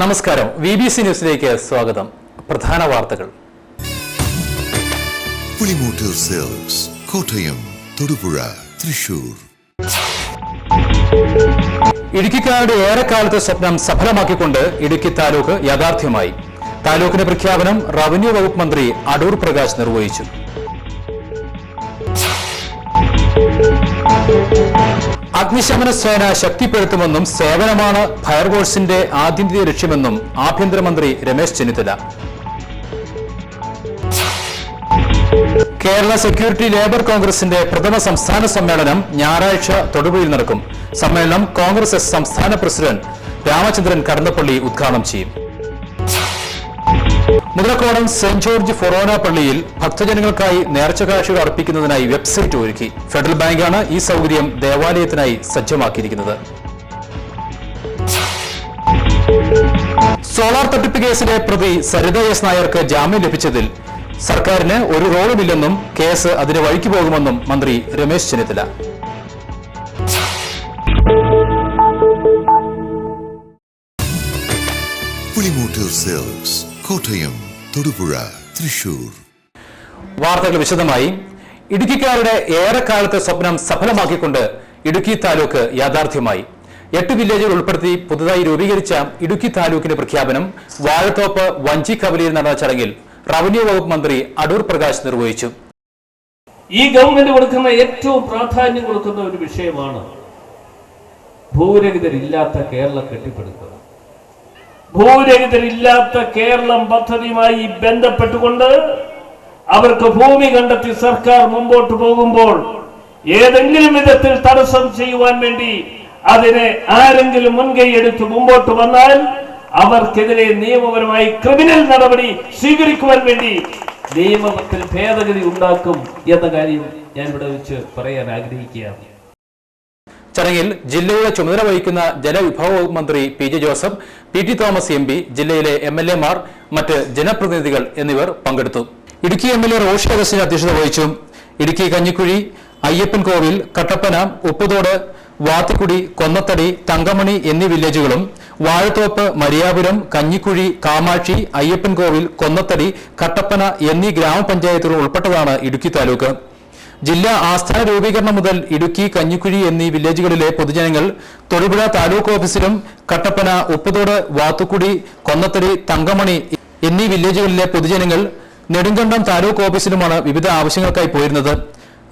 നമസ്കാരം. VBC ന്യൂസിലേക്ക് സ്വാഗതം. പ്രധാന വാർത്തകൾ. പുളിമൂട്ടിൽ സെൽസ്, കോട്ടയം, തൊടുപുഴ, തൃശൂർ. ഇടുക്കിക്കാരുടെ ഏറെക്കാലത്തെ സ്വപ്നം സഫലമാക്കിക്കൊണ്ട് ഇടുക്കി താലൂക്ക് യാഥാർത്ഥ്യമായി. താലൂക്കിന്റെ പ്രഖ്യാപനം റവന്യൂ വകുപ്പ് മന്ത്രി അടൂർ പ്രകാശ് നിർവഹിച്ചു. അഗ്നിശമന സേന ശക്തിപ്പെടുത്തുമെന്നും സേവനമാണ് ഫയർഫോഴ്സിന്റെ ആത്യന്തിക ലക്ഷ്യമെന്നും ആഭ്യന്തരമന്ത്രി രമേശ് ചെന്നിത്തല. കേരള സെക്യൂരിറ്റി ലേബർ കോൺഗ്രസിന്റെ പ്രഥമ സംസ്ഥാന സമ്മേളനം ഞായറാഴ്ച തൊടുപുഴയിൽ നടക്കും. സമ്മേളനം കോൺഗ്രസ് എസ് സംസ്ഥാന പ്രസിഡന്റ് രാമചന്ദ്രൻ കടന്നപ്പള്ളി ഉദ്ഘാടനം ചെയ്യും. മുതലക്കോടം സെന്റ് ജോർജ് ഫൊറോന പള്ളിയിൽ ഭക്തജനങ്ങൾക്കായി നേർച്ചക്കാഴ്ചകൾ അർപ്പിക്കുന്നതിനായി വെബ്സൈറ്റ് ഒരുക്കി. ഫെഡറൽ ബാങ്കാണ് ഈ സൗകര്യം ദേവാലയത്തിനായി സജ്ജമാക്കിയിരിക്കുന്നത്. സോളാർ തട്ടിപ്പ് കേസിലെ പ്രതി സരിത എസ് നായർക്ക് ജാമ്യം ലഭിച്ചതിൽ സർക്കാരിന് ഒരു റോളുമില്ലെന്നും കേസ് അതിന് വഴിക്ക് പോകുമെന്നും മന്ത്രി രമേശ് ചെന്നിത്തല. പുളിമൂട്ടിൽ സെൽസ്, കോട്ടയം, തൊടുപുഴ, തൃശൂർ. വാർത്തകൾ വിശദമായി. ഇടുക്കിക്കാരുടെ ഏറെക്കാലത്തെ സ്വപ്നം സഫലമാക്കിക്കൊണ്ട് ഇടുക്കി താലൂക്ക് യാഥാർത്ഥ്യമായി. 8 വില്ലേജുകൾ ഉൾപ്പെടുത്തി പുതുതായി രൂപീകരിച്ച ഇടുക്കി താലൂക്കിന്റെ പ്രഖ്യാപനം വാഴത്തോപ്പ് വഞ്ചി കവലയിൽ നടന്ന ചടങ്ങിൽ റവന്യൂ വകുപ്പ് മന്ത്രി അടൂർ പ്രകാശ് നിർവഹിച്ചു. ഈ ഗവൺമെന്റ് കൊടുക്കുന്ന ഏറ്റവും പ്രാധാന്യം കൊടുക്കുന്ന ഒരു വിഷയമാണ് ഭൂരഹിതരില്ലാത്ത കേരളം കെട്ടിപ്പടുക്കുക. ഭൂരഹിതരില്ലാത്ത കേരളം പദ്ധതിയുമായി ബന്ധപ്പെട്ടുകൊണ്ട് അവർക്ക് ഭൂമി കണ്ടെത്തി സർക്കാർ മുമ്പോട്ട് പോകുമ്പോൾ ഏതെങ്കിലും വിധത്തിൽ തടസ്സം ചെയ്യുവാൻ വേണ്ടി അതിനെ ആരെങ്കിലും മുൻകൈയെടുത്ത് മുമ്പോട്ട് വന്നാൽ അവർക്കെതിരെ നിയമപരമായി ക്രിമിനൽ നടപടി സ്വീകരിക്കുവാൻ വേണ്ടി നിയമത്തിൽ ഭേദഗതി ഉണ്ടാക്കും എന്ന കാര്യം ഞാൻ ഇവിടെ വെച്ച് പറയാൻ ആഗ്രഹിക്കുകയാണ്. ചടങ്ങിൽ ജില്ലയുടെ ചുമതല വഹിക്കുന്ന ജലവിഭവ വകുപ്പ് മന്ത്രി PJ Joseph, PT Thomas MP, ജില്ലയിലെ MLA മാർ, മറ്റ് ജനപ്രതിനിധികൾ എന്നിവർ പങ്കെടുത്തു. ഇടുക്കി MLA റോഷി അഗസ്റ്റിൻ അധ്യക്ഷത വഹിച്ചു. ഇടുക്കി കഞ്ഞിക്കുഴി, അയ്യപ്പൻ കോവിൽ, കട്ടപ്പന, ഉപ്പുതോട്, വാത്തിക്കുടി, കൊന്നത്തടി, തങ്കമണി എന്നീ വില്ലേജുകളും വാഴത്തോപ്പ്, മരിയാപുരം, കഞ്ഞിക്കുഴി, കാമാക്ഷി, അയ്യപ്പൻ കോവിൽ, കൊന്നത്തടി, കട്ടപ്പന എന്നീ ഗ്രാമപഞ്ചായത്തുകൾ ഉൾപ്പെട്ടതാണ് ഇടുക്കി താലൂക്ക്. ജില്ലാ ആസ്ഥാന രൂപീകരണം മുതൽ ഇടുക്കി, കഞ്ഞിക്കുഴി എന്നീ വില്ലേജുകളിലെ പൊതുജനങ്ങൾ തൊടുപുഴ താലൂക്ക് ഓഫീസിലും കട്ടപ്പന, ഉപ്പുതോട്, വാത്തുക്കുടി, കൊന്നത്തടി, തങ്കമണി എന്നീ വില്ലേജുകളിലെ പൊതുജനങ്ങൾ നെടുങ്കണ്ടം താലൂക്ക് ഓഫീസിലുമാണ് വിവിധ ആവശ്യങ്ങൾക്കായി പോയിരുന്നത്.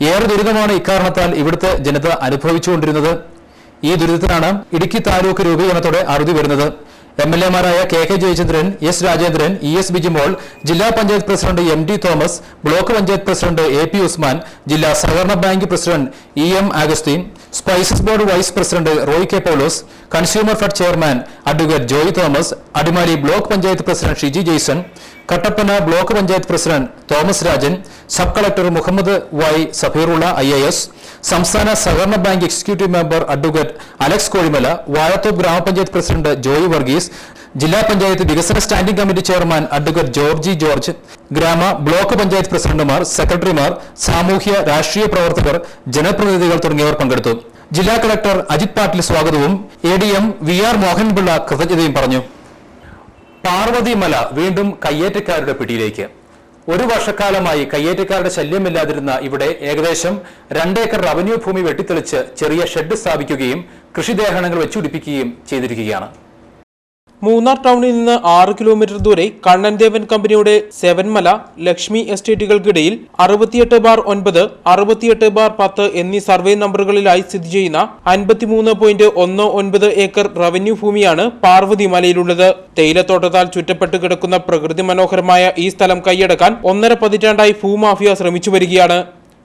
ഏറെ ദുരിതമാണ് ഇക്കാരണത്താൽ ഇവിടുത്തെ ജനത അനുഭവിച്ചുകൊണ്ടിരുന്നത്. ഈ ദുരിതത്തിനാണ് ഇടുക്കി താലൂക്ക് രൂപീകരണത്തോടെ അറുതി വരുന്നത്. MLA മാരായ KK Jayachandran, S Rajendran, ES Bijimol, ജില്ലാ panchayat president MD Thomas, block panchayat president AP Usman, ജില്ലാ സഹകരണ bank president EM Augustine, spices board vice president Roy K Paulose, consumer fed chairman advocate Joy Thomas, Adimali block panchayat president Shiji Jaison, Kattappana block panchayat president Thomas Rajan, sub collector Muhammad Y Safeerulla IAS, സംസ്ഥാന സഹകരണ bank executive member advocate Alex Kozhimala, Vazhathoppu grama panchayat president Joy Varghese, ജില്ലാ പഞ്ചായത്ത് വികസന standing committee chairman advocate Georgy George, ഗ്രാമ block panchayat പ്രസിഡന്റുമാർ, സെക്രട്ടറിമാർ, സാമൂഹ്യ രാഷ്ട്രീയ പ്രവർത്തകർ, ജനപ്രതിനിധികൾ തുടങ്ങിയവർ പങ്കെടുത്തു. ജില്ലാ കളക്ടർ അജിത് പാട്ടിൽ സ്വാഗതവും ADM VR മോഹൻപിള്ള കൃതജ്ഞതയും പറഞ്ഞു. പാർവതിമല വീണ്ടും കയ്യേറ്റക്കാരുടെ പിടിയിലേക്ക്. ഒരു വർഷക്കാലമായി കയ്യേറ്റക്കാരുടെ ശല്യമില്ലാതിരുന്ന ഇവിടെ ഏകദേശം 2 ഏക്കർ റവന്യൂ ഭൂമി വെട്ടിത്തെളിച്ച് ചെറിയ ഷെഡ് സ്ഥാപിക്കുകയും കൃഷിദേഹണങ്ങൾ വെച്ചുപിടിപ്പിക്കുകയും ചെയ്തിരിക്കുകയാണ്. മൂന്നാർ ടൗണിൽ നിന്ന് 6 കിലോമീറ്റർ ദൂരെ കണ്ണൻദേവൻ കമ്പനിയുടെ സെവൻമല ലക്ഷ്മി എസ്റ്റേറ്റുകൾക്കിടയിൽ 68/9, 68/10 എന്നീ സർവേ നമ്പറുകളിലായി സ്ഥിതി ചെയ്യുന്ന 53.19 ഏക്കർ റവന്യൂ ഭൂമിയാണ് പാർവതിമലയിലുള്ളത്. തേയിലത്തോട്ടത്താൽ ചുറ്റപ്പെട്ട് കിടക്കുന്ന പ്രകൃതി മനോഹരമായ ഈ സ്ഥലം കൈയടക്കാൻ 1.5 പതിറ്റാണ്ടായി ഭൂമാഫിയ ശ്രമിച്ചു വരികയാണ്.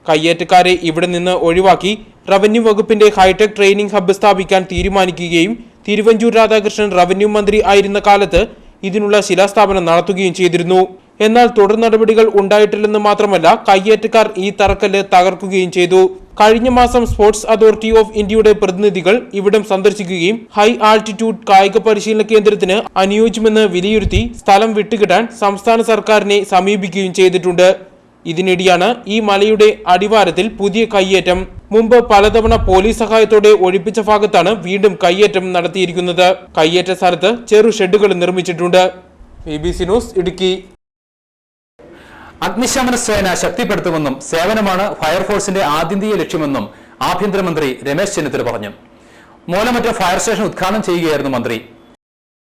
കയ്യേറ്റക്കാരെ ഇവിടെ നിന്ന് ഒഴിവാക്കി റവന്യൂ വകുപ്പിന്റെ ഹൈടെക് ട്രെയിനിംഗ് ഹബ്ബ് സ്ഥാപിക്കാൻ തീരുമാനിക്കുകയും തിരുവഞ്ചൂർ രാധാകൃഷ്ണൻ റവന്യൂ മന്ത്രി ആയിരുന്ന കാലത്ത് ഇതിനുള്ള ശിലാസ്ഥാപനം നടത്തുകയും ചെയ്തിരുന്നു. എന്നാൽ തുടർ നടപടികൾ ഉണ്ടായിട്ടില്ലെന്ന് മാത്രമല്ല കയ്യേറ്റക്കാർ ഈ തറക്കല്ല് തകർക്കുകയും ചെയ്തു. കഴിഞ്ഞ മാസം സ്പോർട്സ് അതോറിറ്റി ഓഫ് ഇന്ത്യയുടെ പ്രതിനിധികൾ ഇവിടം സന്ദർശിക്കുകയും ഹൈ ആൾട്ടിറ്റ്യൂഡ് കായിക പരിശീലന കേന്ദ്രത്തിന് അനുയോജ്യമെന്ന് വിലയിരുത്തി സ്ഥലം വിട്ടുകിട്ടാൻ സംസ്ഥാന സർക്കാരിനെ സമീപിക്കുകയും ചെയ്തിട്ടുണ്ട്. ഇതിനിടെയാണ് ഈ മലയുടെ അടിവാരത്തിൽ പുതിയ കയ്യേറ്റം. മുമ്പ് പലതവണ പോലീസ് സഹായത്തോടെ ഒഴിപ്പിച്ച ഭാഗത്താണ് വീണ്ടും കയ്യേറ്റം നടത്തിയിരിക്കുന്നത്. കയ്യേറ്റ സ്ഥലത്ത് ചെറു ഷെഡുകൾ നിർമ്മിച്ചിട്ടുണ്ട്. BBC news Idukki. അഗ്നിശമന സേന ശക്തിപ്പെടുത്തുമെന്നും സേവനമാണ് ഫയർഫോഴ്സിന്റെ ആത്യന്തിക ലക്ഷ്യമെന്നും ആഭ്യന്തരമന്ത്രി രമേശ് ചെന്നിത്തല പറഞ്ഞു. മൂലമറ്റ ഫയർ സ്റ്റേഷൻ ഉദ്ഘാടനം ചെയ്യുകയായിരുന്നു മന്ത്രി.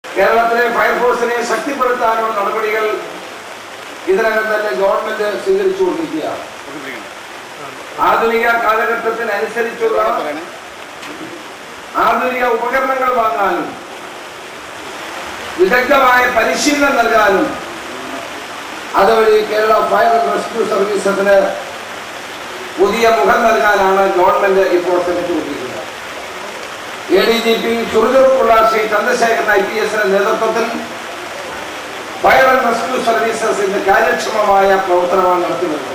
കേരളത്തിലെ ഫയർഫോഴ്സിനെ ശക്തിപ്പെടുത്താനുള്ള നടപടികൾ ഇതിനകം തന്നെ ഗവൺമെന്റ് സ്വീകരിച്ചുകൊണ്ടിരിക്കുകയാണ്. ആധുനിക കാലഘട്ടത്തിനനുസരിച്ചുള്ള ആധുനിക ഉപകരണങ്ങൾ വാങ്ങാനും വിദഗ്ധമായ പരിശീലനം നൽകാനും അതുവഴി കേരള ഫയർ ആൻഡ് റെസ്ക്യൂ സർവീസസിന് പുതിയ മുഖം നൽകാനാണ് ഗവൺമെന്റ് ഇപ്പോൾ ശ്രമിച്ചുകൊണ്ടിരിക്കുന്നത്. ADGP ചുറുചുറുക്കുള്ള ശ്രീ ചന്ദ്രശേഖരൻ IPS നേതൃത്വത്തിൽ ഫയർ ആൻഡ് റെസ്ക്യൂ സർവീസസ് ഇന്ന് കാര്യക്ഷമമായ പ്രവർത്തനമാണ് നടത്തുന്നത്.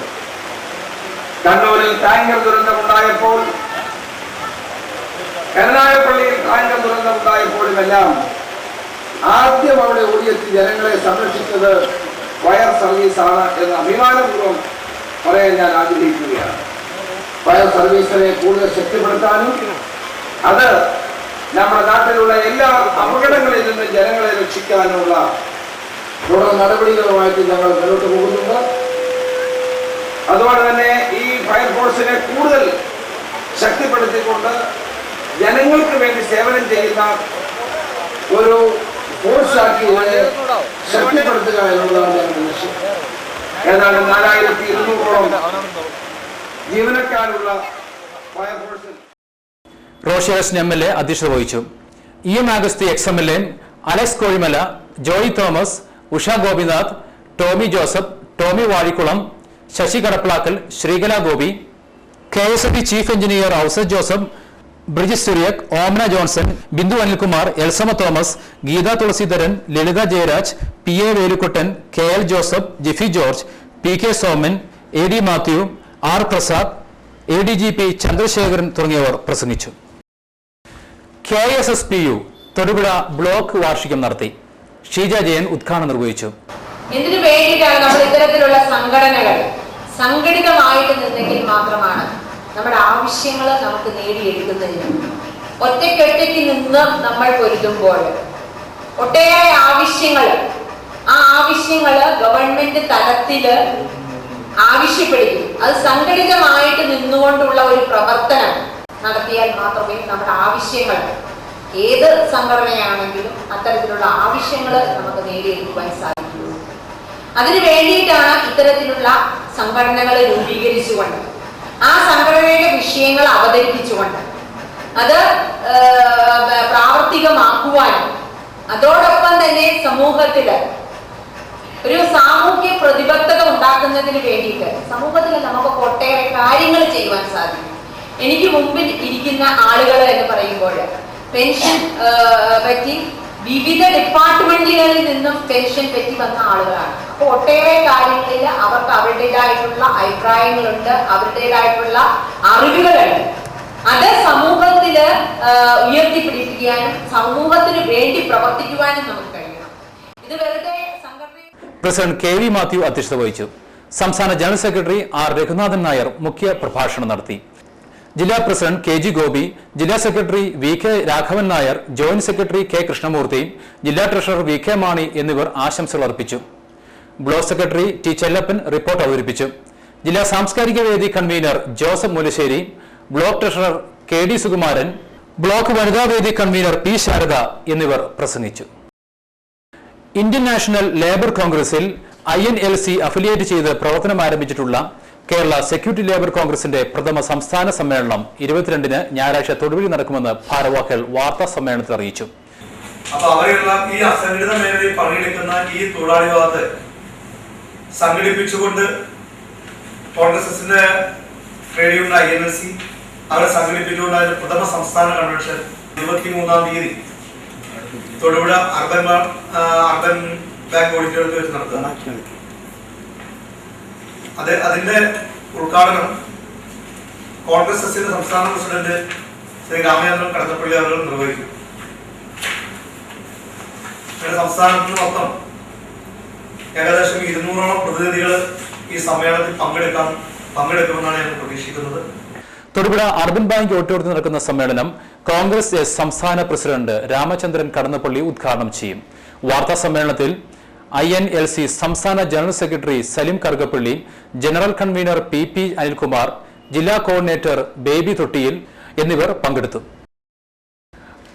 കണ്ണൂരിൽ ടാങ്കർ ദുരന്തമുണ്ടായപ്പോൾ, കരുനാഗപ്പള്ളിയിൽ ടാങ്കർ ദുരന്തമുണ്ടായപ്പോഴുമെല്ലാം ആദ്യം അവിടെ ഓടിയെത്തി ജനങ്ങളെ സംരക്ഷിച്ചത് ഫയർ സർവീസാണ് എന്ന് അഭിമാനപൂർവ്വം പറയാൻ ഞാൻ ആഗ്രഹിക്കുകയാണ്. ഫയർ സർവീസിനെ കൂടുതൽ ശക്തിപ്പെടുത്താനും അത് നമ്മുടെ നാട്ടിലുള്ള എല്ലാ അപകടങ്ങളിൽ നിന്നും ജനങ്ങളെ രക്ഷിക്കാനുള്ള തുടർ നടപടികളുമായിട്ട് ഞങ്ങൾ മുന്നോട്ട് പോകുന്നുണ്ട്. അതുപോലെ തന്നെ ഈ ഫയർഫോഴ്സിനെ കൂടുതൽ ശക്തിപ്പെടുത്തിക്കൊണ്ട് ജനങ്ങൾക്ക് വേണ്ടി സേവനം ചെയ്യുന്ന ഒരു ഫോഴ്സാക്കി ശക്തിപ്പെടുത്തുക എന്നുള്ളതാണ് ഞങ്ങളുടെ ലക്ഷ്യം. ഏതാണ്ട് 4200 ജീവനക്കാരുള്ള ഫയർഫോഴ്സിൽ റോഷി അഗസ്റ്റിൻ MLA അധ്യക്ഷത വഹിച്ചു. EM Agasti XMLA, Alex Kozhimala, Joy Thomas, Usha Gopinath, Tomy Joseph, Tomy Vazhikkulam, Sasi Kadaplackal, Sreekala Gopi, KSFB chief engineer Ousaf Joseph, Brijis Suriyak, Omana Johnson, Bindu Anilkumar, Elsamma Thomas, Geetha Thulaseedharan, Lalitha Jayaraj, PA Velukkuttan, KL Joseph, Jiffy George, PK Soman, AD Mathew, R Prasad, ADGP Chandrasekharan തുടങ്ങിയവർ പ്രസംഗിച്ചു. KSSPU തൊടുപുഴ ബ്ലോക്ക് വാർഷികം നടത്തി. ഷീജ ജയൻ ഉദ്ഘാടനം നിർവഹിച്ചു. ഇതിനു വേണ്ടിയിട്ടാണ് നമ്മൾ ഇത്തരത്തിലുള്ള സംഘടനകൾ സംഘടിതമായിട്ട് നിന്നെങ്കിൽ മാത്രമാണ് നമ്മുടെ ആവശ്യങ്ങൾ നമുക്ക് നേടിയെടുക്കുന്നതിന്. ഒറ്റയ്ക്കൊറ്റയ്ക്ക് നിന്ന് നമ്മൾ പൊരുതുമ്പോൾ ഒട്ടേറെ ആവശ്യങ്ങൾ ഗവൺമെന്റ് തലത്തില് ആവശ്യപ്പെടുകയും അത് സംഘടിതമായിട്ട് നിന്നുകൊണ്ടുള്ള ഒരു പ്രവർത്തനം നടത്തിയാൽ മാത്രമേ നമ്മുടെ ആവശ്യങ്ങൾ, ഏത് സംഘടനയാണെങ്കിലും അത്തരത്തിലുള്ള ആവശ്യങ്ങൾ നമുക്ക് നേടിയെടുക്കുവാൻ സാധിക്കുകയുള്ളൂ. അതിനു വേണ്ടിയിട്ടാണ് ഇത്തരത്തിലുള്ള സംഘടനകൾ രൂപീകരിച്ചുകൊണ്ട് ആ സംഘടനയുടെ വിഷയങ്ങൾ അവതരിപ്പിച്ചുകൊണ്ട് അത് പ്രാവർത്തികമാക്കുവാനും അതോടൊപ്പം തന്നെ സമൂഹത്തില് ഒരു സാമൂഹ്യ പ്രതിബദ്ധത ഉണ്ടാക്കുന്നതിന് വേണ്ടിയിട്ട് സമൂഹത്തിൽ നമുക്ക് ഒട്ടേറെ കാര്യങ്ങൾ ചെയ്യുവാൻ സാധിക്കും. എനിക്ക് മുമ്പിൽ ഇരിക്കുന്ന ആളുകൾ എന്ന് പറയുമ്പോൾ പെൻഷൻ പറ്റി വിവിധ ഡിപ്പാർട്ട്മെന്റുകളിൽ നിന്നും പെൻഷൻ പറ്റി വന്ന ആളുകളാണ്. അപ്പൊ ഒട്ടേറെ കാര്യങ്ങളിൽ അവർക്ക് അവരുടേതായിട്ടുള്ള അഭിപ്രായങ്ങളുണ്ട്, അവരുടേതായിട്ടുള്ള അറിവുകളുണ്ട്. അത് സമൂഹത്തില് ഉയർത്തിപ്പിടിപ്പിക്കാനും സമൂഹത്തിന് വേണ്ടി പ്രവർത്തിക്കുവാനും നമുക്ക് കഴിയണം. ഇത് വെറുതെ പ്രസിഡന്റ് KV മാത്യു അധ്യക്ഷത വഹിച്ചു. സംസ്ഥാന general secretary R Raghunathan Nair മുഖ്യ പ്രഭാഷണം നടത്തി. ജില്ലാ പ്രസിഡന്റ് KG ഗോപി, ജില്ലാ secretary VK Raghavan Nair, joint secretary K Krishnamoorthy, ജില്ലാ ട്രഷറർ VK മാണി എന്നിവർ ആശംസകൾ അർപ്പിച്ചു. Block secretary T Chellappan report അവതരിപ്പിച്ചു. ജില്ലാ സാംസ്കാരിക വേദി convener Joseph Mulassery, block treasurer KD Sukumaran, block വനിതാ വേദി കൺവീനർ P ശാരദ എന്നിവർ പ്രസംഗിച്ചു. ഇന്ത്യൻ നാഷണൽ ലേബർ കോൺഗ്രസിൽ INLC അഫിലിയേറ്റ് ചെയ്ത് പ്രവർത്തനം ആരംഭിച്ചിട്ടുള്ള കേരള സെക്യൂരിറ്റി ലേബർ കോൺഗ്രസിന്റെ പ്രഥമ സംസ്ഥാന സമ്മേളനം 22-ന് ഞായറാഴ്ച തൊടുപുഴയിൽ നടക്കുമെന്ന് ഭാരവാഹികൾ വാർത്താ സമ്മേളനത്തിൽ അറിയിച്ചു. അപ്പൊ അവരെയുള്ള ഈ അസംഘടിത മേഖലയിൽ പണിയെടുക്കുന്ന ഈ തൊഴിലാളി ഭാഗത്ത് സംഘടിപ്പിച്ചുകൊണ്ട് കോൺഗ്രസിന്റെ ട്രേഡ് യൂണിയൻ INLC അവരെ സംഘടിപ്പിച്ചുകൊണ്ട് അതിന്റെ പ്രഥമ സംസ്ഥാന കൺവെൻഷൻ 23-ാം തീയതി തൊടുപുഴ അർബൻ ബാങ്ക് ഓഡിറ്റോറിയത്തിൽ വെച്ച് നടത്തുക. അതിന്റെ ഉദ്ഘാടനം കോൺഗ്രസ് എസിന്റെ സംസ്ഥാന പ്രസിഡന്റ് ശ്രീ രാമചന്ദ്രൻ കടന്നപ്പള്ളി അവർ നിർവഹിക്കും. സംസ്ഥാനത്തിന് മൊത്തം ഏകദേശം 200ഓളം പ്രതിനിധികൾ ഈ സമ്മേളനത്തിൽ പങ്കെടുക്കുമെന്നാണ് ഞാൻ പ്രതീക്ഷിക്കുന്നത്. തൊടുപുഴ അർബൻ ബാങ്ക് ഓഡിറ്റോറിയത്തിൽ നടക്കുന്ന സമ്മേളനം കോൺഗ്രസ് എസ് സംസ്ഥാന പ്രസിഡന്റ് രാമചന്ദ്രൻ കടന്നപ്പള്ളി ഉദ്ഘാടനം ചെയ്യും. വാർത്താ സമ്മേളനത്തിൽ INLC സംസ്ഥാന general secretary Salim Karukappally, general convener PP Anilkumar, ജില്ലാ കോർഡിനേറ്റർ ബേബി തൊട്ടിയിൽ എന്നിവർ പങ്കെടുത്തു.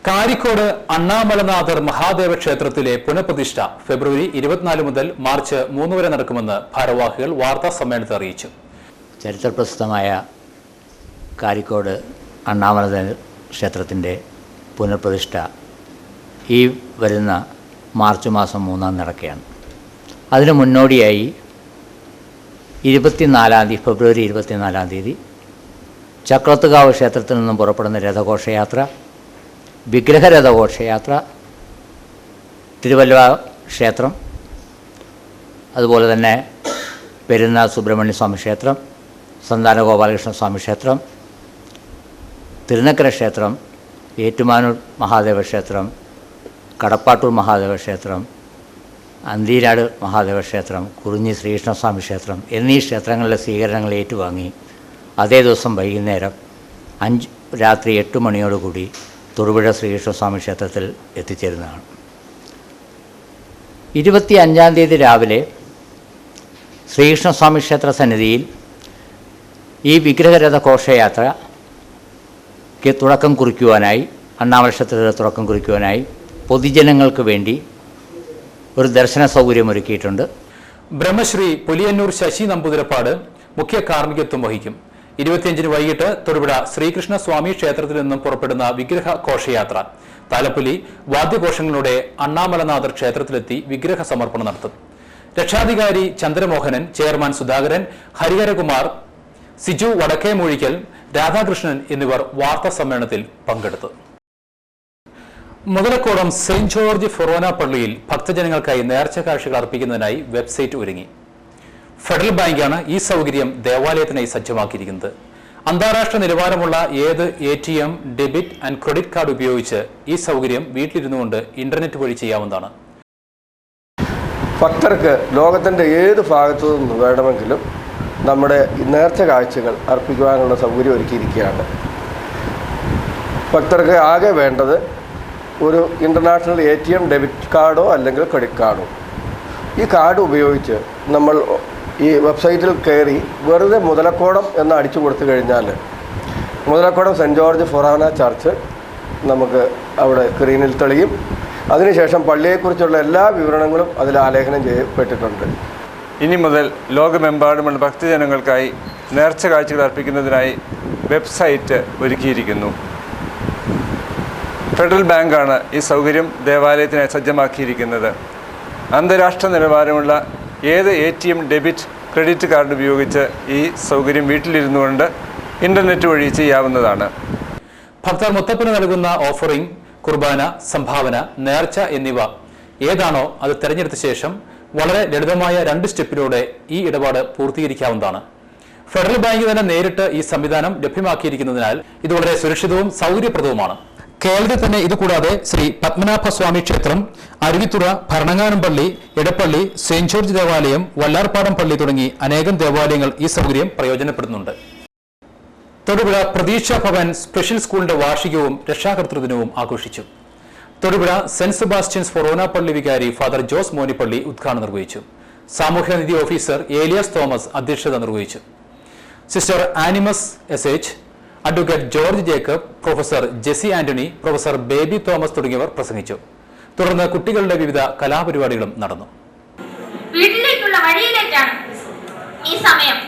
കാരിക്കോട് അണ്ണാമലനാഥർ മഹാദേവ ക്ഷേത്രത്തിലെ പുനഃപ്രതിഷ്ഠ ഫെബ്രുവരി 24 മുതൽ മാർച്ച് 3 വരെ നടക്കുമെന്ന് ഭാരവാഹികൾ വാർത്താ സമ്മേളനത്തിൽ അറിയിച്ചു. ചരിത്രപ്രസിദ്ധമായ കാരിക്കോട് അണ്ണാമലനാഥർ ക്ഷേത്രത്തിൻ്റെ പുനഃപ്രതിഷ്ഠ ഈ വരുന്ന മാർച്ച് മാസം 3 നടക്കുകയാണ്. അതിന് മുന്നോടിയായി ഫെബ്രുവരി 24 തീയതി ചക്രത്തുകാവ് ക്ഷേത്രത്തിൽ നിന്നും പുറപ്പെടുന്ന രഥഘോഷയാത്ര, വിഗ്രഹരഥഘോഷയാത്ര, തിരുവല്ല ക്ഷേത്രം, അതുപോലെ തന്നെ പെരുന്ന സുബ്രഹ്മണ്യ സ്വാമി ക്ഷേത്രം, സന്താന ഗോപാലകൃഷ്ണ സ്വാമി ക്ഷേത്രം, തിരുനക്കര ക്ഷേത്രം, ഏറ്റുമാനൂർ മഹാദേവ ക്ഷേത്രം, കടപ്പാട്ടൂർ മഹാദേവ ക്ഷേത്രം, അന്തീരാട് മഹാദേവ ക്ഷേത്രം, കുറിഞ്ഞി ശ്രീകൃഷ്ണസ്വാമി ക്ഷേത്രം എന്നീ ക്ഷേത്രങ്ങളിലെ സ്വീകരണങ്ങൾ ഏറ്റുവാങ്ങി അതേ ദിവസം വൈകുന്നേരം രാത്രി 8 മണിയോടുകൂടി തൊടുപുഴ ശ്രീകൃഷ്ണസ്വാമി ക്ഷേത്രത്തിൽ എത്തിച്ചേരുന്നതാണ്. 25 തീയതി രാവിലെ ശ്രീകൃഷ്ണസ്വാമി ക്ഷേത്ര സന്നിധിയിൽ ഈ വിഗ്രഹരഥ ഘോഷയാത്രയ്ക്ക് തുടക്കം കുറിക്കുവാനായി, അണ്ണാമല ക്ഷേത്രത്തിൽ തുടക്കം കുറിക്കുവാനായി പൊതുജനങ്ങൾക്ക് വേണ്ടി ഒരു ദർശന സൗകര്യം ഒരുക്കിയിട്ടുണ്ട്. ബ്രഹ്മശ്രീ പുലിയന്നൂർ ശശി നമ്പൂതിരപ്പാട് മുഖ്യ കാർമ്മികത്വം വഹിക്കും. 25 വൈകിട്ട് തൊടുപുഴ ശ്രീകൃഷ്ണ സ്വാമി ക്ഷേത്രത്തിൽ നിന്നും പുറപ്പെടുന്ന വിഗ്രഹ ഘോഷയാത്ര താലപ്പൊലി വാദ്യഘോഷങ്ങളുടെ അണ്ണാമലനാഥർ ക്ഷേത്രത്തിലെത്തി വിഗ്രഹ സമർപ്പണം നടത്തും. രക്ഷാധികാരി ചന്ദ്രമോഹനൻ, ചെയർമാൻ സുധാകരൻ, ഹരിഹരകുമാർ, സിജു വടക്കേമൂഴിക്കൽ, രാധാകൃഷ്ണൻ എന്നിവർ വാർത്താ സമ്മേളനത്തിൽ പങ്കെടുത്തു. മുതലക്കോടം സെന്റ് ജോർജ് ഫൊറോന പള്ളിയിൽ ഭക്തജനങ്ങൾക്കായി നേർച്ച കാഴ്ചകൾ അർപ്പിക്കുന്നതിനായി വെബ്സൈറ്റ് ഒരുങ്ങി. ഫെഡറൽ ബാങ്കാണ് ഈ സൗകര്യം ദേവാലയത്തിനായി സജ്ജമാക്കിയിരിക്കുന്നത്. അന്താരാഷ്ട്ര നിലവാരമുള്ള ഏത് ATM, debit and credit card ഉപയോഗിച്ച് ഈ സൗകര്യം വീട്ടിലിരുന്നുകൊണ്ട് ഇന്റർനെറ്റ് വഴി ചെയ്യാവുന്നതാണ്. ഭക്തർക്ക് ലോകത്തിൻ്റെ ഏത് ഭാഗത്തു നിന്ന് വേണമെങ്കിലും നമ്മുടെ നേർച്ച കാഴ്ചകൾ അർപ്പിക്കുവാനുള്ള സൗകര്യം ഒരുക്കിയിരിക്കുകയാണ്. ഭക്തർക്ക് ആകെ വേണ്ടത് ഒരു ഇൻ്റർനാഷണൽ ATM ഡെബിറ്റ് കാർഡോ അല്ലെങ്കിൽ ക്രെഡിറ്റ് കാർഡോ. ഈ കാർഡ് ഉപയോഗിച്ച് നമ്മൾ ഈ വെബ്സൈറ്റിൽ കയറി വെറുതെ മുതലക്കോടം എന്ന് അടിച്ചു കൊടുത്തു കഴിഞ്ഞാൽ Muthalakodam saint George Forane church നമുക്ക് അവിടെ സ്ക്രീനിൽ തെളിയും. അതിനുശേഷം പള്ളിയെക്കുറിച്ചുള്ള എല്ലാ വിവരണങ്ങളും അതിൽ ആലേഖനം ചെയ്യപ്പെട്ടിട്ടുണ്ട്. ഇനി മുതൽ ലോകമെമ്പാടുമുള്ള ഭക്തജനങ്ങൾക്കായി നേർച്ച കാഴ്ചകൾ അർപ്പിക്കുന്നതിനായി വെബ്സൈറ്റ് ഒരുക്കിയിരിക്കുന്നു. ഫെഡറൽ ബാങ്കാണ് ഈ സൗകര്യം ദേവാലയത്തിനായി സജ്ജമാക്കിയിരിക്കുന്നത്. അന്താരാഷ്ട്ര നിലവാരമുള്ള ഏത് ATM, ഡെബിറ്റ്, ക്രെഡിറ്റ് കാർഡ് ഉപയോഗിച്ച് ഈ സൗകര്യം വീട്ടിലിരുന്നുകൊണ്ട് ഇന്റർനെറ്റ് വഴി ചെയ്യാവുന്നതാണ്. ഭക്തർ മുത്തപ്പന് നൽകുന്ന ഓഫറിംഗ്, കുർബാന, സംഭാവന, നേർച്ച എന്നിവ ഏതാണോ അത് തെരഞ്ഞെടുത്ത ശേഷം വളരെ ലളിതമായ 2 സ്റ്റെപ്പിലൂടെ ഈ ഇടപാട് പൂർത്തീകരിക്കാവുന്നതാണ്. ഫെഡറൽ ബാങ്ക് തന്നെ നേരിട്ട് ഈ സംവിധാനം ലഭ്യമാക്കിയിരിക്കുന്നതിനാൽ ഇത് വളരെ സുരക്ഷിതവും സൗകര്യപ്രദവുമാണ്. കേരളത്തിൽ തന്നെ ഇതുകൂടാതെ ശ്രീ പത്മനാഭസ്വാമി ക്ഷേത്രം, അരുവിത്തുറ, ഭരണങ്ങാനം പള്ളി, എടപ്പള്ളി, സെന്റ് ജോർജ് ദേവാലയം, വല്ലാർപാടം പള്ളി തുടങ്ങി അനേകം ദേവാലയങ്ങൾ ഈ സൗകര്യം പ്രയോജനപ്പെടുന്നുണ്ട്. തൊടുപുഴ പ്രതീക്ഷ ഭവൻ സ്പെഷ്യൽ സ്കൂളിന്റെ വാർഷികവും രക്ഷാകർതൃ ദിനവും ആഘോഷിച്ചു. തൊടുപുഴ സെന്റ് സെബാസ്റ്റ്യൻസ് ഫൊറോന പള്ളി വികാരി ഫാദർ ജോസ് മോനിപ്പള്ളി ഉദ്ഘാടനം നിർവഹിച്ചു. സാമൂഹ്യനിധി ഓഫീസർ ഏലിയാസ് തോമസ് അധ്യക്ഷത നിർവഹിച്ചു. Sister Animus SH, advocate George Jacob, professor Jessy Antony, professor Baby Thomas തുടങ്ങിയവർ പ്രസംഗിച്ചു. തുടർന്ന് കുട്ടികളുടെ വിവിധ കലാപരിപാടികളും നടന്നു. വീട്ടിലേക്കുള്ള വഴിയിലേക്കാണ് ഈ സമയം.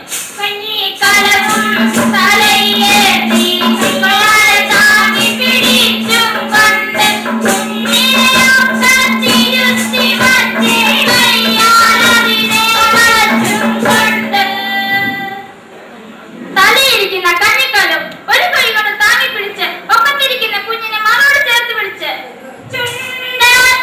തലയിരിക്കുന്ന കഞ്ഞിക്കാലും ഒരു കൈ കൊണ്ട് താങ്ങി പിടിച്ച് ഒക്കത്തിരിക്കുന്ന കുഞ്ഞിനെ മറോട് ചേർത്ത് പിടിച്ച് ചുണ്ടൻ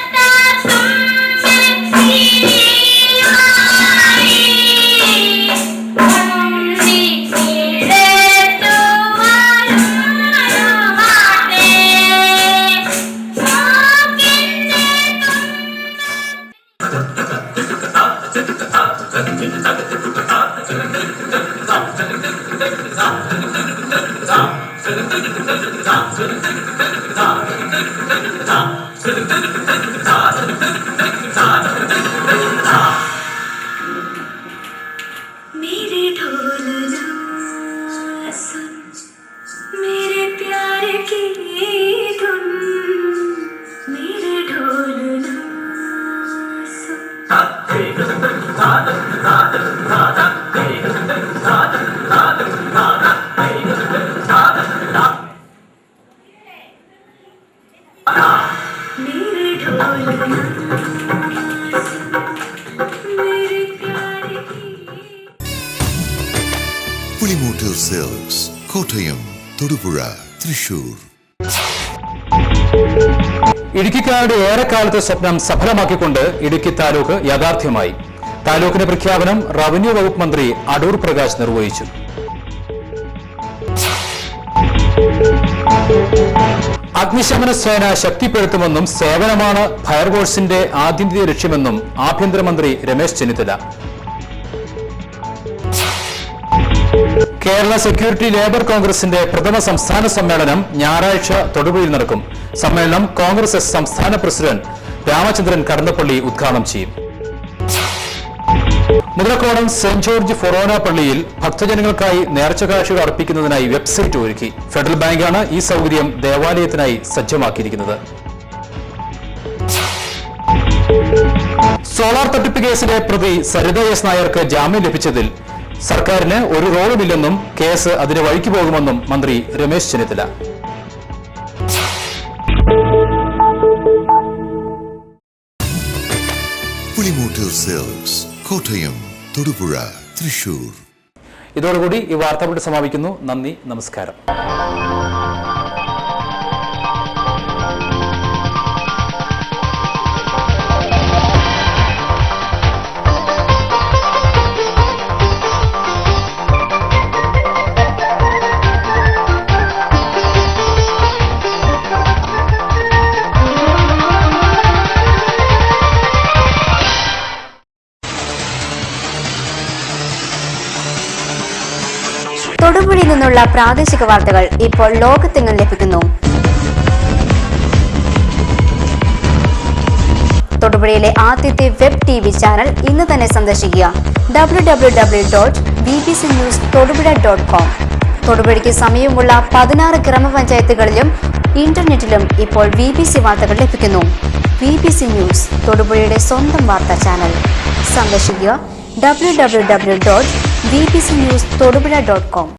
പുളിമൂട്ടിൽ സിൽക്സ്, കോട്ടയം, തൊടുപുഴ, തൃശൂർ. ഇടുക്കിക്കാരുടെ ഏറെക്കാലത്തെ സ്വപ്നം സഫലമാക്കിക്കൊണ്ട് ഇടുക്കി താലൂക്ക് യാഥാർത്ഥ്യമായി. താലൂക്കിന്റെ പ്രഖ്യാപനം റവന്യൂ വകുപ്പ് മന്ത്രി അടൂർ പ്രകാശ് നിർവഹിച്ചു. അഗ്നിശമന സേന ശക്തിപ്പെടുത്തുമെന്നും സേവനമാണ് ഫയർഫോഴ്സിന്റെ ആത്യന്തിക ലക്ഷ്യമെന്നും ആഭ്യന്തരമന്ത്രി രമേശ് ചെന്നിത്തല. കേരള സെക്യൂരിറ്റി ലേബർ കോൺഗ്രസിന്റെ പ്രഥമ സംസ്ഥാന സമ്മേളനം ഞായറാഴ്ച തൊടുപുഴയിൽ നടക്കും. സമ്മേളനം കോൺഗ്രസ് എസ് സംസ്ഥാന പ്രസിഡന്റ് രാമചന്ദ്രൻ കടന്നപ്പള്ളി ഉദ്ഘാടനം ചെയ്യും. മുതലക്കോടം സെന്റ് ജോർജ് ഫൊറോന പള്ളിയിൽ ഭക്തജനങ്ങൾക്കായി നേർച്ചകാഴ്ചകൾ അർപ്പിക്കുന്നതിനായി വെബ്സൈറ്റ് ഒരുക്കി. ഫെഡറൽ ബാങ്കാണ് ഈ സൗകര്യം ദേവാലയത്തിനായി സജ്ജമാക്കിയിരിക്കുന്നത്. സോളാർ തട്ടിപ്പ് കേസിലെ പ്രതി സരിത എസ് നായർക്ക് ജാമ്യം ലഭിച്ചതിൽ സർക്കാരിന് ഒരു റോളുമില്ലെന്നും കേസ് അതിന്റെ വഴിക്ക് പോകുമെന്നും മന്ത്രി രമേശ് ചെന്നിത്തല. പുളിമൂട്ടിൽ സിൽക്സ്, കോട്ടയം, തൊടുപുഴ, തൃശൂർ. ഇതോടുകൂടി ഈ വാർത്താ സമാപിക്കുന്നു. നന്ദി, നമസ്കാരം. തൊടുപുഴയിൽ നിന്നുള്ള പ്രാദേശിക വാർത്തകൾ ഇപ്പോൾ ലോകത്തെങ്ങും ലഭിക്കുന്നു. തൊടുപുഴയിലെ ആദ്യത്തെ വെബ് TV ചാനൽ ഇന്ന് തന്നെ സന്ദർശിക്കുക. www.bbcnewstodupuഴ.com. തൊടുപുഴയ്ക്ക് സമീപമുള്ള 16 ഗ്രാമപഞ്ചായത്തുകളിലും ഇന്റർനെറ്റിലും ഇപ്പോൾ BBC വാർത്തകൾ ലഭിക്കുന്നു. BBC ന്യൂസ്, തൊടുപുഴയുടെ സ്വന്തം വാർത്താ ചാനൽ. സന്ദർശിക്കുക www.bbcnewstodupuഴ.com.